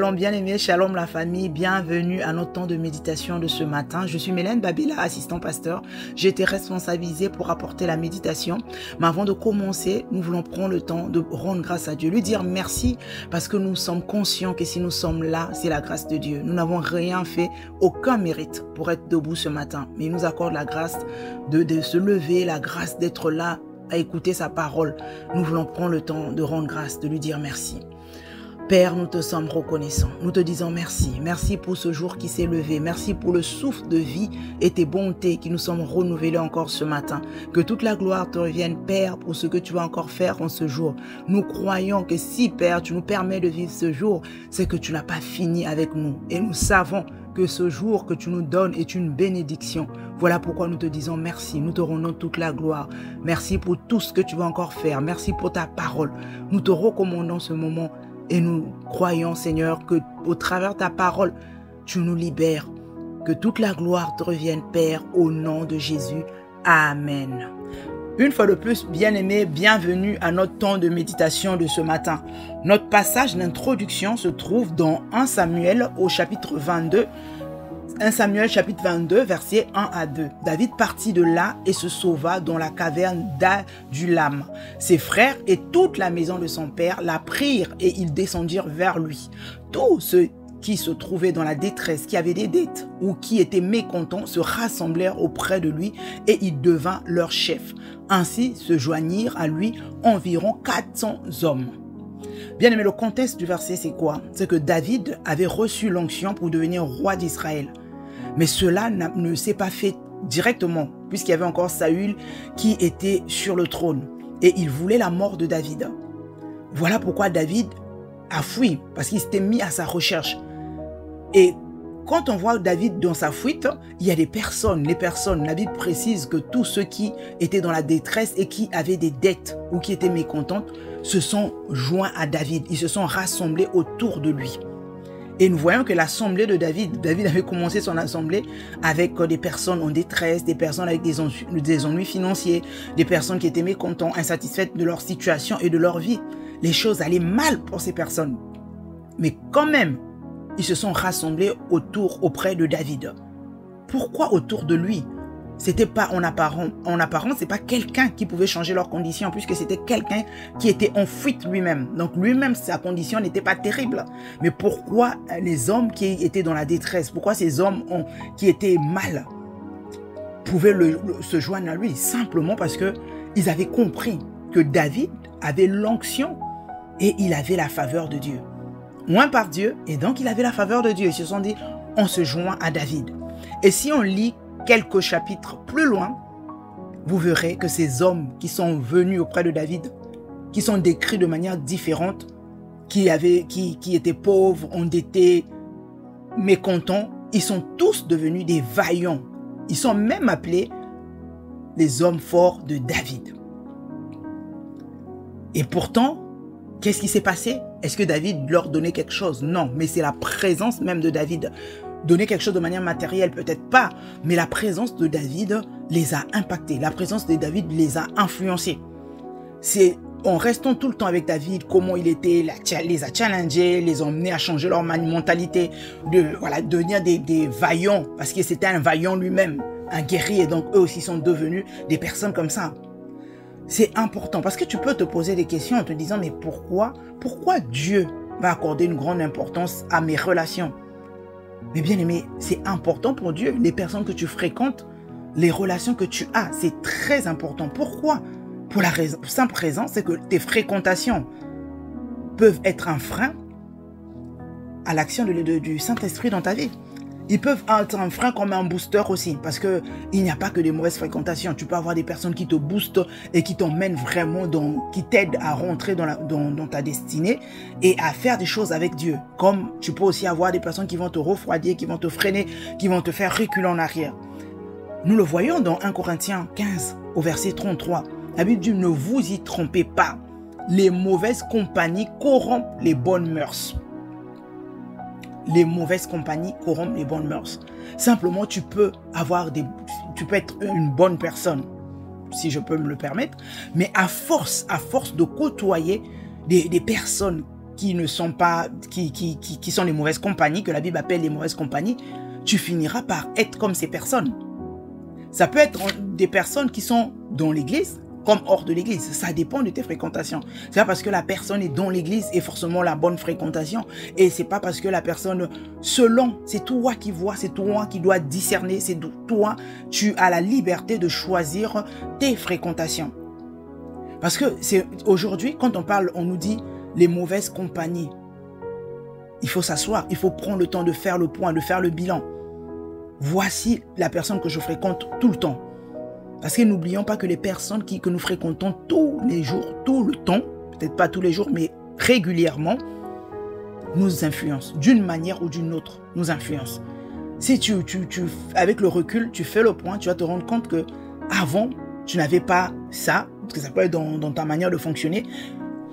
Shalom bien-aimés, shalom la famille, bienvenue à notre temps de méditation de ce matin. Je suis Mélène Babila, assistant pasteur. J'ai été responsabilisée pour apporter la méditation. Mais avant de commencer, nous voulons prendre le temps de rendre grâce à Dieu, lui dire merci parce que nous sommes conscients que si nous sommes là, c'est la grâce de Dieu. Nous n'avons rien fait, aucun mérite pour être debout ce matin. Mais il nous accorde la grâce de se lever, la grâce d'être là à écouter sa parole. Nous voulons prendre le temps de rendre grâce, de lui dire merci. Père, nous te sommes reconnaissants. Nous te disons merci. Merci pour ce jour qui s'est levé. Merci pour le souffle de vie et tes bontés qui nous sont renouvelées encore ce matin. Que toute la gloire te revienne, Père, pour ce que tu vas encore faire en ce jour. Nous croyons que si, Père, tu nous permets de vivre ce jour, c'est que tu n'as pas fini avec nous. Et nous savons que ce jour que tu nous donnes est une bénédiction. Voilà pourquoi nous te disons merci. Nous te rendons toute la gloire. Merci pour tout ce que tu vas encore faire. Merci pour ta parole. Nous te recommandons ce moment. Et nous croyons, Seigneur, que au travers de ta parole, tu nous libères. Que toute la gloire te revienne, Père, au nom de Jésus. Amen. Une fois de plus, bien-aimés, bienvenue à notre temps de méditation de ce matin. Notre passage d'introduction se trouve dans 1 Samuel au chapitre 22. 1 Samuel chapitre 22, versets 1 à 2. David partit de là et se sauva dans la caverne d'Adullam. Ses frères et toute la maison de son père la prirent et ils descendirent vers lui. Tous ceux qui se trouvaient dans la détresse, qui avaient des dettes ou qui étaient mécontents, se rassemblèrent auprès de lui et il devint leur chef. Ainsi se joignirent à lui environ 400 hommes. Bien aimé, le contexte du verset, c'est quoi? C'est que David avait reçu l'onction pour devenir roi d'Israël. Mais cela ne s'est pas fait directement, puisqu'il y avait encore Saül qui était sur le trône. Et il voulait la mort de David. Voilà pourquoi David a fui, parce qu'il s'était mis à sa recherche. Et quand on voit David dans sa fuite, il y a des personnes, la Bible précise que tous ceux qui étaient dans la détresse et qui avaient des dettes ou qui étaient mécontents, se sont joints à David. Ils se sont rassemblés autour de lui. Et nous voyons que l'assemblée de David avait commencé son assemblée avec des personnes en détresse, des personnes avec des ennuis financiers, des personnes qui étaient mécontents, insatisfaites de leur situation et de leur vie. Les choses allaient mal pour ces personnes. Mais quand même, ils se sont rassemblés auprès de David. Pourquoi autour de lui? C'était pas en apparence, c'est pas quelqu'un qui pouvait changer leurs conditions, puisque c'était quelqu'un qui était en fuite lui-même. Donc lui-même, sa condition n'était pas terrible. Mais pourquoi les hommes qui étaient dans la détresse, pourquoi ces hommes qui étaient mal pouvaient se joindre à lui? Simplement parce que ils avaient compris que David avait l'onction et il avait la faveur de Dieu. Oint par Dieu, et donc il avait la faveur de Dieu. Ils se sont dit, on se joint à David. Et si on lit quelques chapitres plus loin, vous verrez que ces hommes qui sont venus auprès de David, qui sont décrits de manière différente, qui étaient pauvres, endettés, mécontents, ils sont tous devenus des vaillants. Ils sont même appelés les hommes forts de David. Et pourtant, qu'est-ce qui s'est passé? Est-ce que David leur donnait quelque chose? Non, mais c'est la présence même de David. Donner quelque chose de manière matérielle, peut-être pas, mais la présence de David les a impactés. La présence de David les a influencés. C'est en restant tout le temps avec David, comment il était, les a challengés, les a emmenés à changer leur mentalité, devenir des vaillants, parce que c'était un vaillant lui-même, un guerrier, donc eux aussi sont devenus des personnes comme ça. C'est important, parce que tu peux te poser des questions en te disant, mais pourquoi Dieu va accorder une grande importance à mes relations? Mais bien aimé, c'est important pour Dieu. Les personnes que tu fréquentes, les relations que tu as, c'est très important. Pourquoi? Pour la simple raison, c'est que tes fréquentations peuvent être un frein à l'action du Saint-Esprit dans ta vie. Ils peuvent être un frein comme un booster aussi, parce qu'il n'y a pas que des mauvaises fréquentations. Tu peux avoir des personnes qui te boostent et qui t'emmènent vraiment, qui t'aident à rentrer dans ta destinée et à faire des choses avec Dieu. Comme tu peux aussi avoir des personnes qui vont te refroidir, qui vont te freiner, qui vont te faire reculer en arrière. Nous le voyons dans 1 Corinthiens 15, au verset 33. La Bible dit, ne vous y trompez pas. Les mauvaises compagnies corrompent les bonnes mœurs. Les mauvaises compagnies corrompent les bonnes mœurs. Simplement, tu peux être une bonne personne, si je peux me le permettre, mais à force de côtoyer des personnes qui ne sont pas, qui sont les mauvaises compagnies, que la Bible appelle les mauvaises compagnies, tu finiras par être comme ces personnes. Ça peut être des personnes qui sont dans l'église, comme hors de l'église. Ça dépend de tes fréquentations. C'est pas parce que la personne est dans l'église et forcément la bonne fréquentation. Et c'est pas parce que la personne, selon, c'est toi qui vois, c'est toi qui dois discerner, c'est toi, tu as la liberté de choisir tes fréquentations. Parce que c'est aujourd'hui, quand on parle, on nous dit les mauvaises compagnies. Il faut s'asseoir, il faut prendre le temps de faire le point, de faire le bilan. Voici la personne que je fréquente tout le temps. Parce que n'oublions pas que les personnes que nous fréquentons tous les jours, tout le temps, peut-être pas tous les jours, mais régulièrement, nous influencent. D'une manière ou d'une autre, nous influencent. Si avec le recul, tu fais le point, tu vas te rendre compte que avant, tu n'avais pas ça, parce que ça peut être dans ta manière de fonctionner.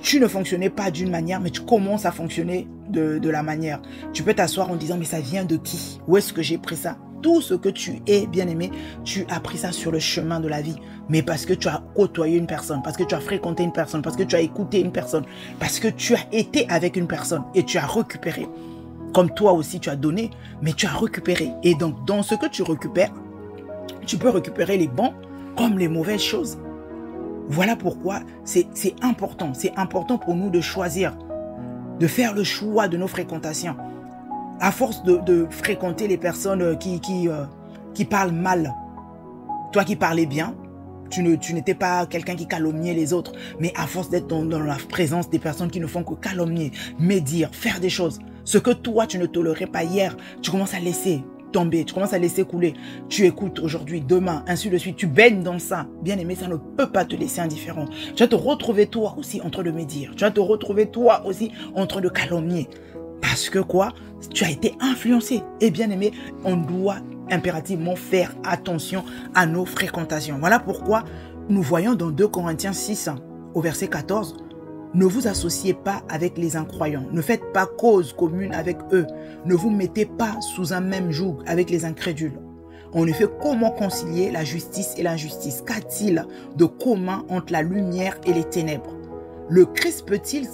Tu ne fonctionnais pas d'une manière, mais tu commences à fonctionner de la manière. Tu peux t'asseoir en disant, mais ça vient de qui? Où est-ce que j'ai pris ça? Tout ce que tu es, bien-aimé, tu as pris ça sur le chemin de la vie. Mais parce que tu as côtoyé une personne, parce que tu as fréquenté une personne, parce que tu as écouté une personne, parce que tu as été avec une personne et tu as récupéré. Comme toi aussi, tu as donné, mais tu as récupéré. Et donc, dans ce que tu récupères, tu peux récupérer les bons comme les mauvaises choses. Voilà pourquoi c'est important. C'est important pour nous de choisir, de faire le choix de nos fréquentations. À force de fréquenter les personnes qui parlent mal, toi qui parlais bien, tu n'étais pas quelqu'un qui calomniait les autres, mais à force d'être dans la présence des personnes qui ne font que calomnier, médire, faire des choses, ce que toi tu ne tolérais pas hier, tu commences à laisser tomber, tu commences à laisser couler, tu écoutes aujourd'hui, demain, ainsi de suite, tu baignes dans ça. Bien aimé, ça ne peut pas te laisser indifférent. Tu vas te retrouver toi aussi en train de médire, tu vas te retrouver toi aussi en train de calomnier. Parce que quoi? Tu as été influencé. Et bien aimé, on doit impérativement faire attention à nos fréquentations. Voilà pourquoi nous voyons dans 2 Corinthiens 6, au verset 14, « Ne vous associez pas avec les incroyants, ne faites pas cause commune avec eux, ne vous mettez pas sous un même joug avec les incrédules. En effet, comment concilier la justice et l'injustice? Qu'a-t-il de commun entre la lumière et les ténèbres? Le Christ peut-il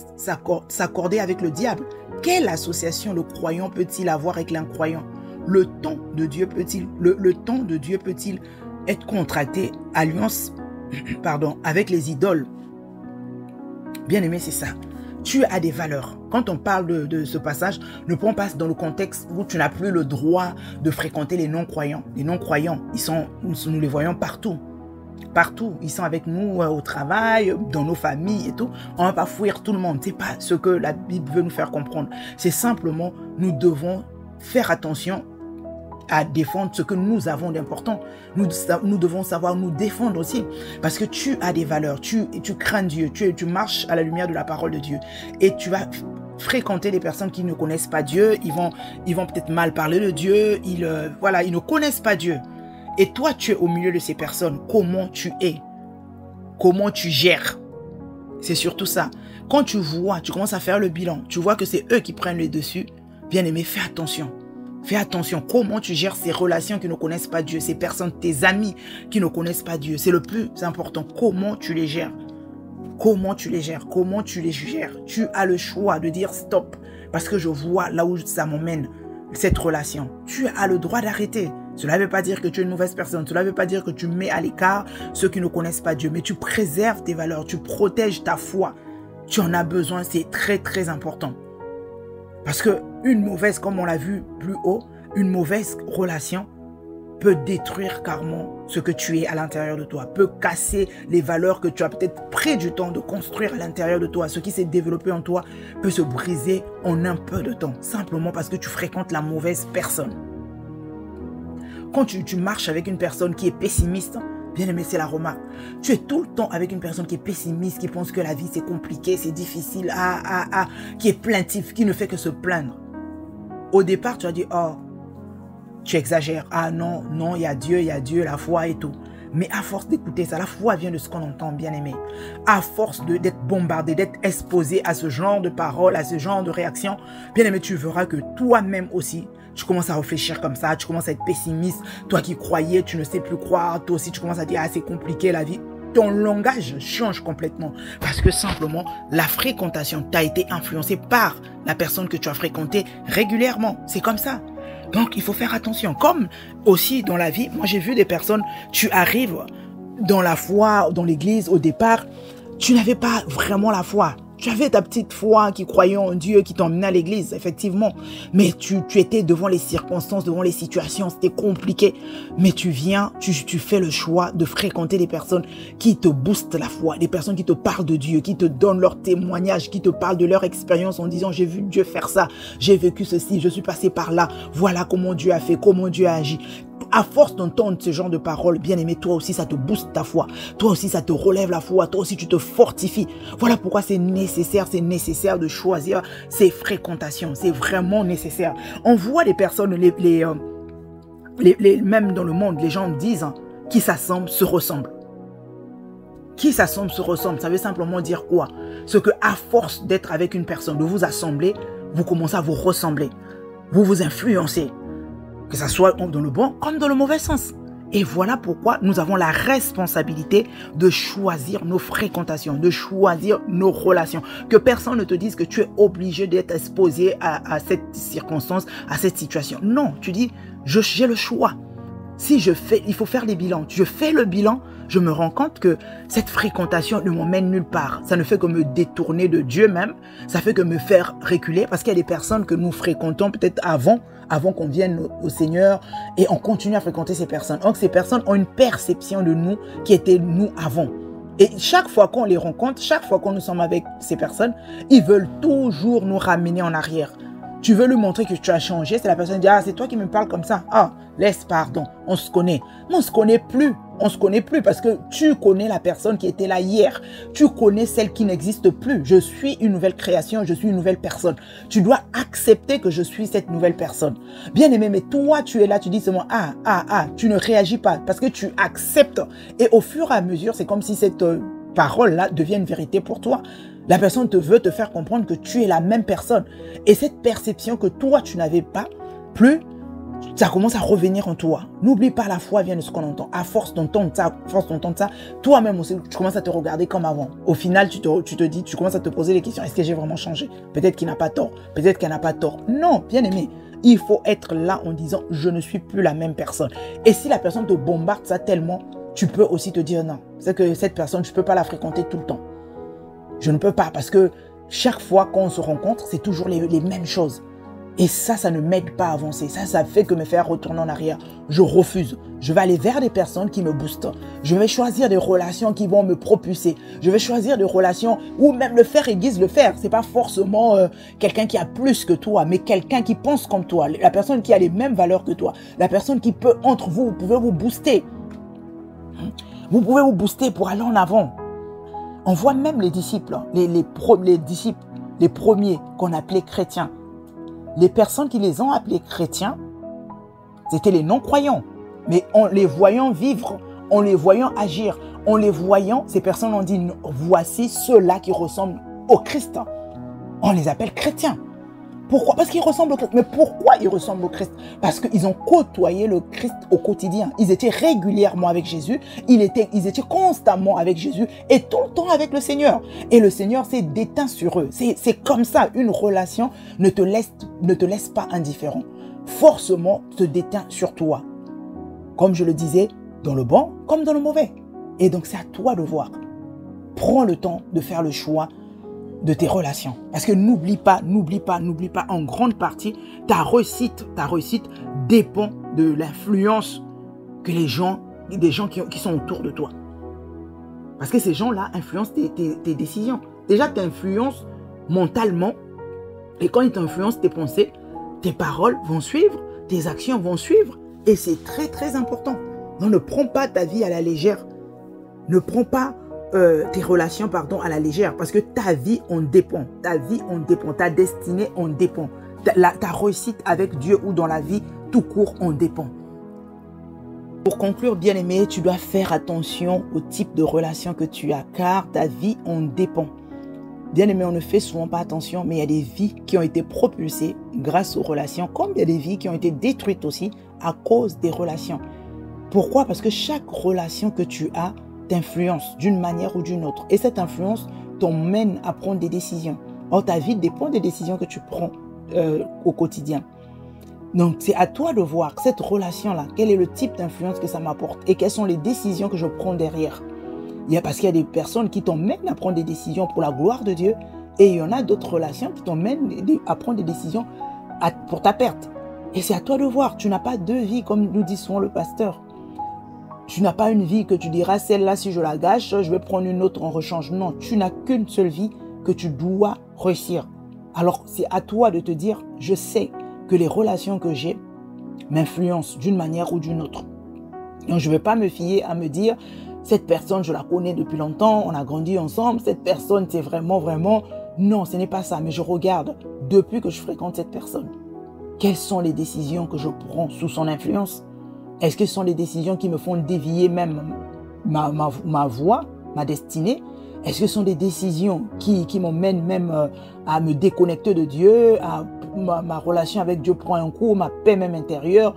s'accorder avec le diable? Quelle association le croyant peut-il avoir avec l'incroyant? Le temps de Dieu peut-il être contracté alliance avec les idoles? Bien aimé, c'est ça. Tu as des valeurs. Quand on parle de ce passage, ne prends pas dans le contexte où tu n'as plus le droit de fréquenter les non-croyants. Les non-croyants, nous les voyons partout. Partout, ils sont avec nous au travail, dans nos familles et tout. On ne va pas fuir tout le monde. Ce n'est pas ce que la Bible veut nous faire comprendre. C'est simplement, nous devons faire attention à défendre ce que nous avons d'important. Nous devons savoir nous défendre aussi. Parce que tu as des valeurs, tu crains Dieu, tu marches à la lumière de la parole de Dieu. Et tu vas fréquenter des personnes qui ne connaissent pas Dieu. Ils vont peut-être mal parler de Dieu. Ils ne connaissent pas Dieu. Et toi, tu es au milieu de ces personnes. Comment tu es? Comment tu gères? C'est surtout ça. Quand tu vois, tu commences à faire le bilan, tu vois que c'est eux qui prennent le dessus. Bien aimé, fais attention. Fais attention. Comment tu gères ces relations qui ne connaissent pas Dieu, ces personnes, tes amis qui ne connaissent pas Dieu. C'est le plus important. Comment tu les gères? Comment tu les gères? Comment tu les gères? Tu as le choix de dire stop. Parce que je vois là où ça m'emmène, cette relation. Tu as le droit d'arrêter. Cela ne veut pas dire que tu es une mauvaise personne. Cela ne veut pas dire que tu mets à l'écart ceux qui ne connaissent pas Dieu. Mais tu préserves tes valeurs. Tu protèges ta foi. Tu en as besoin. C'est très, très important. Parce qu'une mauvaise, comme on l'a vu plus haut, une mauvaise relation peut détruire carrément ce que tu es à l'intérieur de toi. Peut casser les valeurs que tu as peut-être pris du temps de construire à l'intérieur de toi. Ce qui s'est développé en toi peut se briser en un peu de temps. Simplement parce que tu fréquentes la mauvaise personne. Quand tu marches avec une personne qui est pessimiste, bien aimé, c'est la remarque. Tu es tout le temps avec une personne qui est pessimiste, qui pense que la vie c'est compliqué, c'est difficile, qui est plaintif, qui ne fait que se plaindre. Au départ, tu as dit, oh, tu exagères. Ah non, il y a Dieu, la foi et tout. Mais à force d'écouter ça, la foi vient de ce qu'on entend, bien aimé. À force d'être bombardé, d'être exposé à ce genre de paroles, à ce genre de réactions, bien aimé, tu verras que toi-même aussi, tu commences à réfléchir comme ça, tu commences à être pessimiste. Toi qui croyais, tu ne sais plus croire. Toi aussi, tu commences à dire, ah, c'est compliqué la vie. ton langage change complètement. Parce que simplement, la fréquentation t'a été influencée par la personne que tu as fréquentée régulièrement. C'est comme ça. Donc, il faut faire attention. Comme aussi dans la vie, moi j'ai vu des personnes, tu arrives dans la foi, dans l'église au départ, tu n'avais pas vraiment la foi. Tu avais ta petite foi qui croyait en Dieu, qui t'emmenait à l'église, effectivement. Mais tu étais devant les circonstances, devant les situations, c'était compliqué. Mais tu viens, tu fais le choix de fréquenter des personnes qui te boostent la foi, des personnes qui te parlent de Dieu, qui te donnent leur témoignage, qui te parlent de leur expérience en disant « J'ai vu Dieu faire ça, j'ai vécu ceci, je suis passé par là, voilà comment Dieu a fait, comment Dieu a agi. » À force d'entendre ce genre de paroles, bien aimé, toi aussi, ça te booste ta foi. Toi aussi, ça te relève la foi. Toi aussi, tu te fortifies. Voilà pourquoi c'est nécessaire de choisir ces fréquentations. C'est vraiment nécessaire. On voit des personnes, même dans le monde, les gens disent hein, qui s'assemblent se ressemblent. Qui s'assemble se ressemble. Ça veut simplement dire quoi? Ce que à force d'être avec une personne, de vous assembler, vous commencez à vous ressembler. Vous vous influencez. Que ça soit dans le bon comme dans le mauvais sens. Et voilà pourquoi nous avons la responsabilité de choisir nos fréquentations, de choisir nos relations. Que personne ne te dise que tu es obligé d'être exposé à cette circonstance, à cette situation. Non, tu dis, j'ai le choix. Si je fais, il faut faire les bilans. Je fais le bilan, je me rends compte que cette fréquentation ne m'emmène nulle part. Ça ne fait que me détourner de Dieu même. Ça fait que me faire reculer parce qu'il y a des personnes que nous fréquentons peut-être avant qu'on vienne au Seigneur et on continue à fréquenter ces personnes. Donc ces personnes ont une perception de nous qui était nous avant. Et chaque fois qu'on les rencontre, chaque fois qu'on nous sommes avec ces personnes, ils veulent toujours nous ramener en arrière. Tu veux lui montrer que tu as changé, c'est la personne qui dit « Ah, c'est toi qui me parles comme ça. Ah, laisse pardon, on se connaît. » Mais on se connaît plus. On se connaît plus parce que tu connais la personne qui était là hier. Tu connais celle qui n'existe plus. Je suis une nouvelle création, je suis une nouvelle personne. Tu dois accepter que je suis cette nouvelle personne. Bien aimé, mais toi, tu es là, tu dis seulement tu ne réagis pas parce que tu acceptes. Et au fur et à mesure, c'est comme si cette parole-là devient une vérité pour toi. La personne veut te faire comprendre que tu es la même personne. Et cette perception que toi, tu n'avais pas plus, ça commence à revenir en toi. N'oublie pas, la foi vient de ce qu'on entend. À force d'entendre ça, toi-même aussi, tu commences à te regarder comme avant. Au final, tu commences à te poser les questions. Est-ce que j'ai vraiment changé? Peut-être qu'il n'a pas tort. Peut-être qu'elle n'a pas tort. Non, bien aimé. Il faut être là en disant, je ne suis plus la même personne. Et si la personne te bombarde ça tellement, tu peux aussi te dire non. C'est que cette personne, je ne peux pas la fréquenter tout le temps. Je ne peux pas parce que chaque fois qu'on se rencontre, c'est toujours les mêmes choses. Et ça ne m'aide pas à avancer. Ça fait que me faire retourner en arrière. Je refuse. Je vais aller vers des personnes qui me boostent. Je vais choisir des relations qui vont me propulser. Je vais choisir des relations où même le faire aiguise le faire. C'est pas forcément quelqu'un qui a plus que toi, mais quelqu'un qui pense comme toi. La personne qui a les mêmes valeurs que toi. La personne qui peut, entre vous, vous pouvez vous booster. Vous pouvez vous booster pour aller en avant. On voit même les disciples, les disciples, les premiers qu'on appelait chrétiens. Les personnes qui les ont appelés chrétiens, c'était les non-croyants. Mais en les voyant vivre, en les voyant agir, en les voyant, ces personnes ont dit, voici ceux-là qui ressemblent au Christ. On les appelle chrétiens. Pourquoi? Parce qu'ils ressemblent au Christ. Mais pourquoi ils ressemblent au Christ? Parce qu'ils ont côtoyé le Christ au quotidien. Ils étaient régulièrement avec Jésus. Ils étaient constamment avec Jésus et tout le temps avec le Seigneur. Et le Seigneur s'est déteint sur eux. C'est comme ça. Une relation ne te laisse pas indifférent. Forcément se déteint sur toi. Comme je le disais, dans le bon comme dans le mauvais. Et donc c'est à toi de voir. Prends le temps de faire le choix de tes relations. Parce que n'oublie pas, en grande partie, ta réussite dépend de l'influence que des gens qui sont autour de toi. Parce que ces gens-là influencent tes décisions. Déjà, tu influences mentalement. Et quand ils t'influencent tes pensées, tes paroles vont suivre, tes actions vont suivre. Et c'est très, très important. Donc, ne prends pas ta vie à la légère. Ne prends pas tes relations, à la légère. Parce que ta vie en dépend. Ta vie en dépend. Ta destinée en dépend. Ta réussite avec Dieu ou dans la vie, tout court, en dépend. Pour conclure, bien aimé, tu dois faire attention au type de relation que tu as, car ta vie en dépend. Bien aimé, on ne fait souvent pas attention, mais il y a des vies qui ont été propulsées grâce aux relations, comme il y a des vies qui ont été détruites aussi à cause des relations. Pourquoi? Parce que chaque relation que tu as t'influence d'une manière ou d'une autre. Et cette influence t'emmène à prendre des décisions. Or, ta vie dépend des décisions que tu prends au quotidien. Donc, c'est à toi de voir cette relation-là, quel est le type d'influence que ça m'apporte et quelles sont les décisions que je prends derrière. Parce qu'il y a des personnes qui t'emmènent à prendre des décisions pour la gloire de Dieu et il y en a d'autres relations qui t'emmènent à prendre des décisions pour ta perte. Et c'est à toi de voir. Tu n'as pas deux vies, comme nous dit souvent le pasteur. Tu n'as pas une vie que tu diras, celle-là, si je la gâche, je vais prendre une autre en rechange. Non, tu n'as qu'une seule vie que tu dois réussir. Alors, c'est à toi de te dire, je sais que les relations que j'ai m'influencent d'une manière ou d'une autre. Donc, je ne vais pas me fier à me dire, cette personne, je la connais depuis longtemps, on a grandi ensemble, cette personne, c'est vraiment... Non, ce n'est pas ça, mais je regarde depuis que je fréquente cette personne. Quelles sont les décisions que je prends sous son influence? Est-ce que ce sont des décisions qui me font dévier même ma voie, ma destinée? Est-ce que ce sont des décisions qui m'emmènent même à me déconnecter de Dieu, ma relation avec Dieu prend un coup, ma paix même intérieure?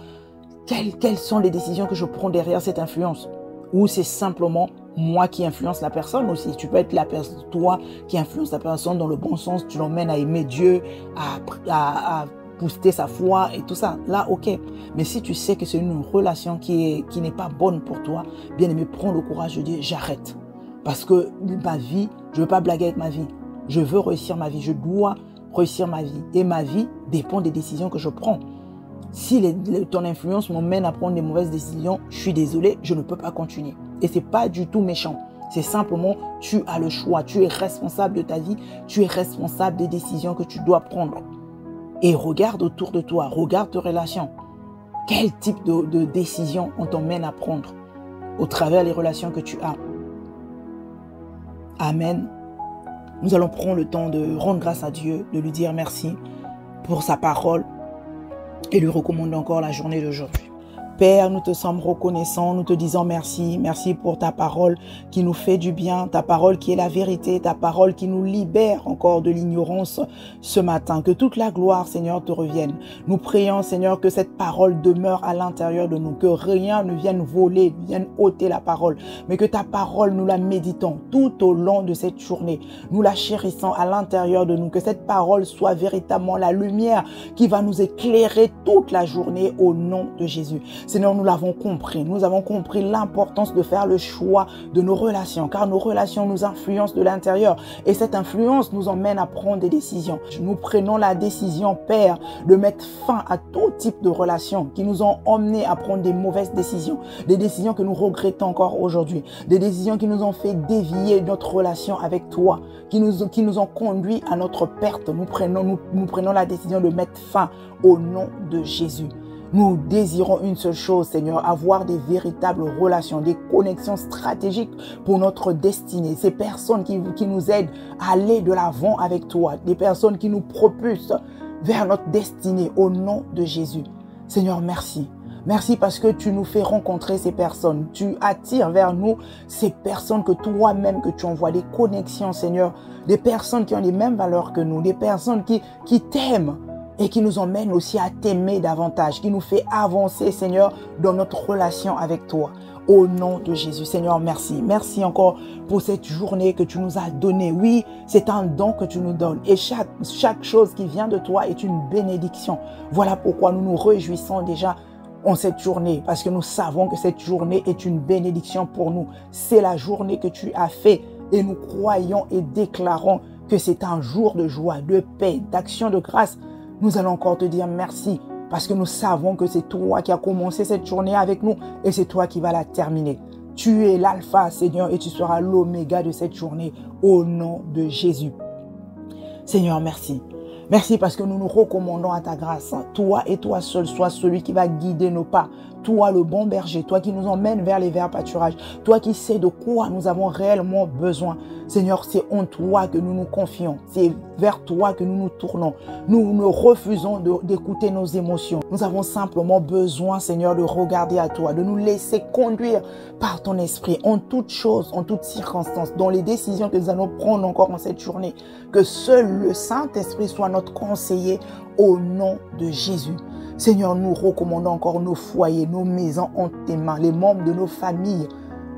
Quelles sont les décisions que je prends derrière cette influence? Ou c'est simplement moi qui influence la personne aussi? Tu peux être toi qui influence la personne dans le bon sens, tu l'emmènes à aimer Dieu, à booster sa foi et tout ça. Là, ok. Mais si tu sais que c'est une relation qui n'est pas bonne pour toi, bien aimé, prends le courage de dire j'arrête. Parce que ma vie, je ne veux pas blaguer avec ma vie. Je veux réussir ma vie. Je dois réussir ma vie. Et ma vie dépend des décisions que je prends. Si ton influence m'emmène à prendre des mauvaises décisions, je suis désolé, je ne peux pas continuer. Et ce n'est pas du tout méchant. C'est simplement, tu as le choix. Tu es responsable de ta vie. Tu es responsable des décisions que tu dois prendre. Et regarde autour de toi. Regarde tes relations. Quel type de décision on t'emmène à prendre au travers des relations que tu as? Amen. Nous allons prendre le temps de rendre grâce à Dieu, de lui dire merci pour sa parole et lui recommander encore la journée d'aujourd'hui. Père, nous te sommes reconnaissants, nous te disons merci. Merci pour ta parole qui nous fait du bien, ta parole qui est la vérité, ta parole qui nous libère encore de l'ignorance ce matin. Que toute la gloire, Seigneur, te revienne. Nous prions, Seigneur, que cette parole demeure à l'intérieur de nous, que rien ne vienne voler, vienne ôter la parole, mais que ta parole, nous la méditons tout au long de cette journée. Nous la chérissons à l'intérieur de nous, que cette parole soit véritablement la lumière qui va nous éclairer toute la journée au nom de Jésus. Seigneur, nous l'avons compris. Nous avons compris l'importance de faire le choix de nos relations, car nos relations nous influencent de l'intérieur. Et cette influence nous emmène à prendre des décisions. Nous prenons la décision, Père, de mettre fin à tout type de relations qui nous ont emmenés à prendre des mauvaises décisions. Des décisions que nous regrettons encore aujourd'hui. Des décisions qui nous ont fait dévier notre relation avec toi, qui nous ont conduit à notre perte. Nous prenons la décision de mettre fin au nom de Jésus. Nous désirons une seule chose, Seigneur, avoir des véritables relations, des connexions stratégiques pour notre destinée. Ces personnes qui nous aident à aller de l'avant avec toi, des personnes qui nous propulsent vers notre destinée au nom de Jésus. Seigneur, merci. Merci parce que tu nous fais rencontrer ces personnes. Tu attires vers nous ces personnes que toi-même que tu envoies, des connexions, Seigneur, des personnes qui ont les mêmes valeurs que nous, des personnes qui t'aiment et qui nous emmènent aussi à t'aimer davantage, qui nous fait avancer, Seigneur, dans notre relation avec toi. Au nom de Jésus, Seigneur, merci. Merci encore pour cette journée que tu nous as donnée. Oui, c'est un don que tu nous donnes. Et chaque chose qui vient de toi est une bénédiction. Voilà pourquoi nous nous réjouissons déjà en cette journée, parce que nous savons que cette journée est une bénédiction pour nous. C'est la journée que tu as fait et nous croyons et déclarons que c'est un jour de joie, de paix, d'action de grâce. Nous allons encore te dire merci parce que nous savons que c'est toi qui as commencé cette journée avec nous et c'est toi qui vas la terminer. Tu es l'alpha, Seigneur, et tu seras l'oméga de cette journée au nom de Jésus. Seigneur, merci. Merci parce que nous nous recommandons à ta grâce. Toi et toi seul, sois celui qui va guider nos pas. Toi, le bon berger, toi qui nous emmène vers les verts pâturages, toi qui sais de quoi nous avons réellement besoin. Seigneur, c'est en toi que nous nous confions. C'est vers toi que nous nous tournons. Nous ne refusons d'écouter nos émotions. Nous avons simplement besoin, Seigneur, de regarder à toi, de nous laisser conduire par ton esprit en toutes choses, en toutes circonstances, dans les décisions que nous allons prendre encore en cette journée. Que seul le Saint-Esprit soit notre conseiller au nom de Jésus. Seigneur, nous recommandons encore nos foyers, nos maisons en tes mains, les membres de nos familles.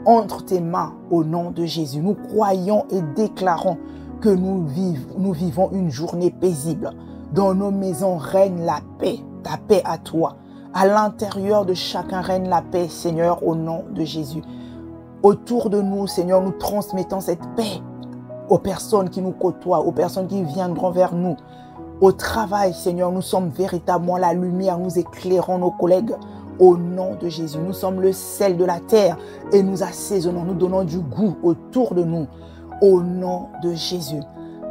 entre tes mains au nom de Jésus. Nous croyons et déclarons que nous vivons une journée paisible. Dans nos maisons règne la paix, ta paix à toi. À l'intérieur de chacun règne la paix, Seigneur, au nom de Jésus. Autour de nous, Seigneur, nous transmettons cette paix aux personnes qui nous côtoient, aux personnes qui viendront vers nous. Au travail, Seigneur, nous sommes véritablement la lumière, nous éclairons nos collègues. Au nom de Jésus, nous sommes le sel de la terre et nous assaisonnons, nous donnons du goût autour de nous. Au nom de Jésus.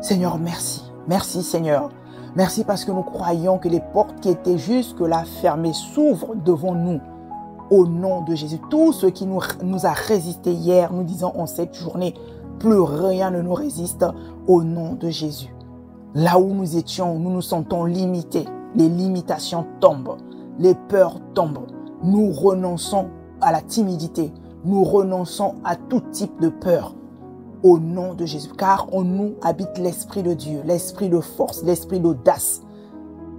Seigneur, merci. Merci, Seigneur. Merci parce que nous croyons que les portes qui étaient jusque-là fermées s'ouvrent devant nous. Au nom de Jésus. Tout ce qui nous a résisté hier, nous disons en cette journée, plus rien ne nous résiste au nom de Jésus. Là où nous étions, nous nous sentons limités. Les limitations tombent. Les peurs tombent. Nous renonçons à la timidité. Nous renonçons à tout type de peur. Au nom de Jésus. Car en nous habite l'Esprit de Dieu, l'Esprit de force, l'Esprit d'audace.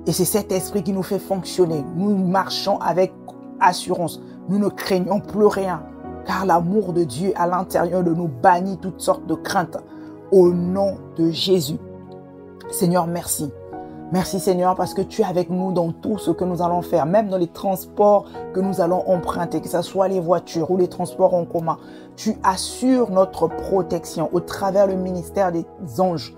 Et c'est cet Esprit qui nous fait fonctionner. Nous marchons avec assurance. Nous ne craignons plus rien. Car l'amour de Dieu à l'intérieur de nous bannit toutes sortes de craintes. Au nom de Jésus. Seigneur, merci. Merci Seigneur parce que tu es avec nous dans tout ce que nous allons faire, même dans les transports que nous allons emprunter, que ce soit les voitures ou les transports en commun. Tu assures notre protection au travers le ministère des anges.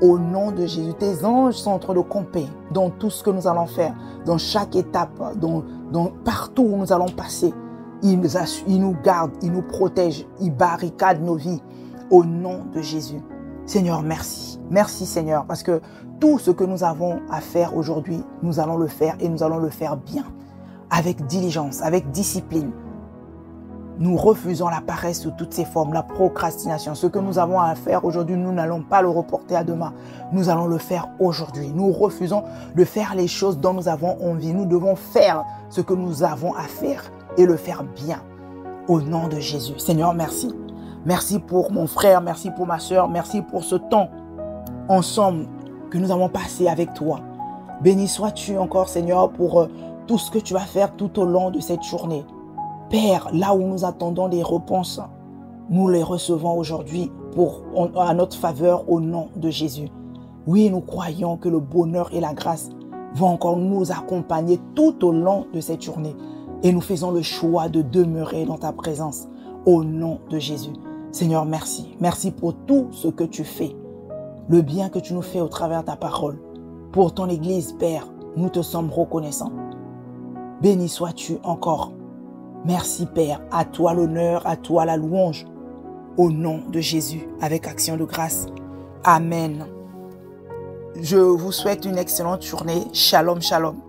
Au nom de Jésus, tes anges sont en train de camper dans tout ce que nous allons faire, dans chaque étape, partout où nous allons passer. Ils nous gardent, ils nous protègent, ils barricadent nos vies. Au nom de Jésus. Seigneur, merci. Merci Seigneur parce que tout ce que nous avons à faire aujourd'hui, nous allons le faire et nous allons le faire bien. Avec diligence, avec discipline. Nous refusons la paresse sous toutes ses formes, la procrastination. Ce que nous avons à faire aujourd'hui, nous n'allons pas le reporter à demain. Nous allons le faire aujourd'hui. Nous refusons de faire les choses dont nous avons envie. Nous devons faire ce que nous avons à faire et le faire bien. Au nom de Jésus. Seigneur, merci. Merci pour mon frère, merci pour ma soeur, merci pour ce temps ensemble que nous avons passé avec toi. Béni sois-tu encore, Seigneur, pour tout ce que tu vas faire tout au long de cette journée. Père, là où nous attendons des réponses, nous les recevons aujourd'hui à notre faveur au nom de Jésus. Oui, nous croyons que le bonheur et la grâce vont encore nous accompagner tout au long de cette journée. Et nous faisons le choix de demeurer dans ta présence au nom de Jésus. Seigneur, merci. Merci pour tout ce que tu fais. Le bien que tu nous fais au travers de ta parole. Pour ton Église, Père, nous te sommes reconnaissants. Béni sois-tu encore. Merci, Père. À toi l'honneur, à toi la louange. Au nom de Jésus, avec action de grâce. Amen. Je vous souhaite une excellente journée. Shalom, shalom.